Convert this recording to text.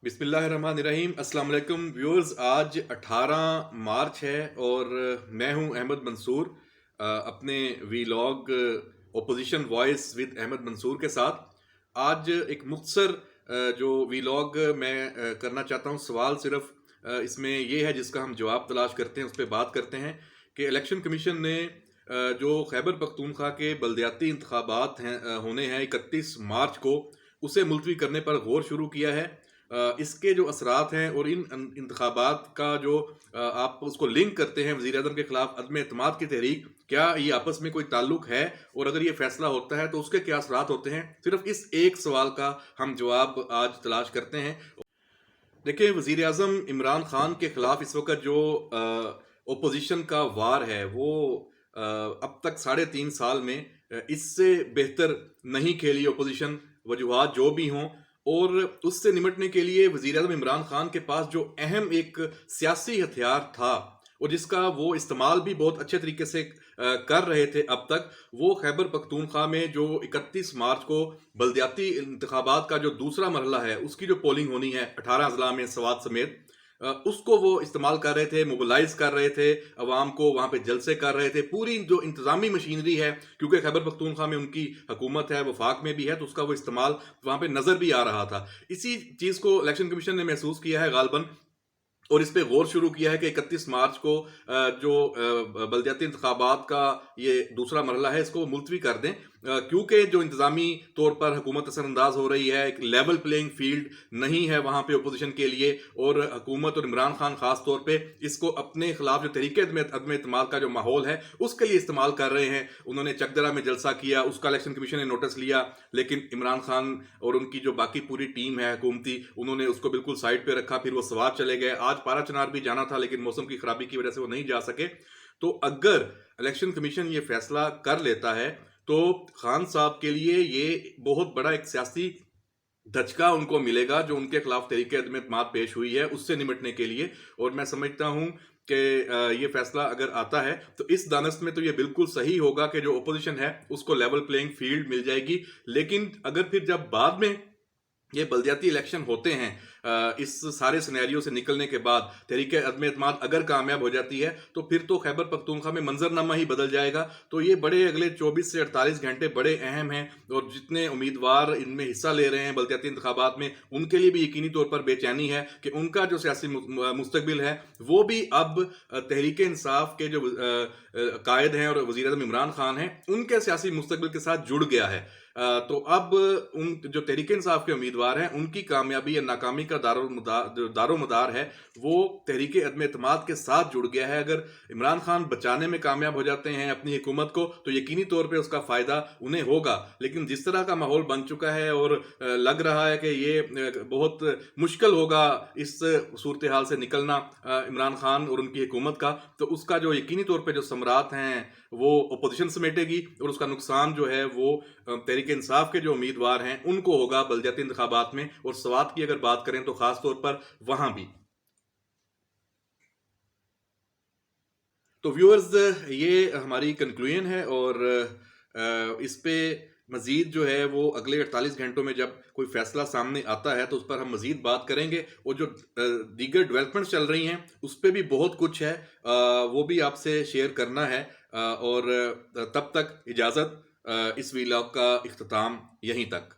बिस्मिल्लाहिर्रहमानिर्रहीम। अस्सलाम वालेकुम व्यूअर्स। आज 18 मार्च है और मैं हूं अहमद मंसूर अपने vlog opposition voice with Ahmad Mansoor के साथ। आज एक मुख्तसर जो वीलॉग मैं करना चाहता हूं। सवाल सिर्फ इसमें ये है जिसका हम जवाब तलाश करते हैं, उस पर बात करते हैं कि इलेक्शन कमीशन ने जो खैबर पख्तूनख्वा के बलदियाती इंतखाबात हैं होने हैं 31 मार्च को, उसे मुलतवी करने पर गौर शुरू किया है। इसके जो असरात हैं और इन इंतखाबात का जो आप उसको लिंक करते हैं वज़ीर आज़म के खिलाफ अदम एतमाद की तहरीक, क्या ये आपस में कोई ताल्लुक है? और अगर ये फैसला होता है तो उसके क्या असरात होते हैं? सिर्फ इस एक सवाल का हम जवाब आज तलाश करते हैं। देखिए, वज़ीर आज़म इमरान खान के खिलाफ इस वक्त जो ओपोजिशन का वार है वो अब तक 3.5 साल में इससे बेहतर नहीं खेली ओपोजिशन, वजूहात जो भी हों। और उससे निमटने के लिए वज़ीर आज़म इमरान खान के पास जो अहम एक सियासी हथियार था और जिसका वो इस्तेमाल भी बहुत अच्छे तरीके से कर रहे थे अब तक, वो खैबर पख्तूनख्वा में जो 31 मार्च को बलदियाती इंतखाबात का जो दूसरा मरहला है उसकी जो पोलिंग होनी है 18 अजला में सवात समेत, उसको वो इस्तेमाल कर रहे थे, मोबिलाइज कर रहे थे, अवाम को वहाँ पे जलसे कर रहे थे। पूरी जो इंतज़ामी मशीनरी है, क्योंकि खैबर पख्तूनख्वा में उनकी हुकूमत है, वफाक में भी है, तो उसका वो इस्तेमाल वहाँ पे नज़र भी आ रहा था। इसी चीज़ को इलेक्शन कमीशन ने महसूस किया है गालबन, और इस पे गौर शुरू किया है कि 31 मार्च को जो बलदियाती इंतखाबात का ये दूसरा मरहला है इसको मुलतवी कर दें, क्योंकि जो इंतजामी तौर पर हुकूमत असरअंदाज हो रही है, एक लेवल प्लेइंग फील्ड नहीं है वहाँ पे ओपोजिशन के लिए। और हुकूमत और इमरान खान खास तौर पे इसको अपने खिलाफ जो तरीके अदम एतमाद का जो माहौल है उसके लिए इस्तेमाल कर रहे हैं। उन्होंने चकदरा में जलसा किया, उसका इलेक्शन कमीशन ने नोटिस लिया, लेकिन इमरान खान और उनकी जो बाकी पूरी टीम है हुकूमती, उन्होंने उसको बिल्कुल साइड पे रखा। फिर वो सवात चले गए। आज पारा चनार भी जाना था लेकिन मौसम की खराबी की वजह से वो नहीं जा सके। तो अगर इलेक्शन कमीशन ये फैसला कर लेता है तो खान साहब के लिए ये बहुत बड़ा एक सियासी धचका उनको मिलेगा, जो उनके खिलाफ तरीके अदम एतमाद पेश हुई है उससे निपटने के लिए। और मैं समझता हूं कि ये फैसला अगर आता है तो इस दानस्त में तो ये बिल्कुल सही होगा कि जो ओपोजिशन है उसको लेवल प्लेइंग फील्ड मिल जाएगी। लेकिन अगर फिर जब बाद में ये बलदियाती इलेक्शन होते हैं, इस सारे सिनेरियो से निकलने के बाद तहरीक अदम एतमाद अगर कामयाब हो जाती है तो फिर तो खैबर पख्तूनख्वा में मंजरनामा ही बदल जाएगा। तो ये बड़े अगले 24 से 48 घंटे बड़े अहम हैं, और जितने उम्मीदवार इनमें हिस्सा ले रहे हैं बलदियाती इंतखाबात में, उनके लिए भी यकीनी तौर पर बेचैनी है कि उनका जो सियासी मुस्तकबिल है वो भी अब तहरीक इंसाफ के जो कायद हैं और वज़ीर आज़म इमरान खान हैं उनके सियासी मुस्तकबिल के साथ जुड़ गया है। तो अब उन जो तहरीक इंसाफ के उम्मीदवार हैं उनकी कामयाबी या नाकामी का दारोमदार है वो तहरीक अदम एतमाद के साथ जुड़ गया है। अगर इमरान खान बचाने में कामयाब हो जाते हैं अपनी हुकूमत को तो यकीनी तौर पे उसका फ़ायदा उन्हें होगा। लेकिन जिस तरह का माहौल बन चुका है और लग रहा है कि ये बहुत मुश्किल होगा इस सूरत हाल से निकलना इमरान खान और उनकी हुकूमत का, तो उसका जो यकीनी तौर पर जो समरात हैं वो ओपोजिशन समेटेगी, और उसका नुकसान जो है वो तहरीक इंसाफ के जो उम्मीदवार हैं उनको होगा बलदियाती इंतखाबात में। और सवात की अगर बात करें तो खास तौर पर वहां भी। तो व्यूअर्स, ये हमारी कंक्लूजन है, और इस पे मजीद जो है वो अगले 48 घंटों में जब कोई फैसला सामने आता है तो उस पर हम मजीद बात करेंगे। और जो दीगर डेवलपमेंट्स चल रही हैं उस पर भी बहुत कुछ है, वो भी आपसे शेयर करना है। और तब तक इजाज़त, इस वीलॉग का इख्तिताम यहीं तक।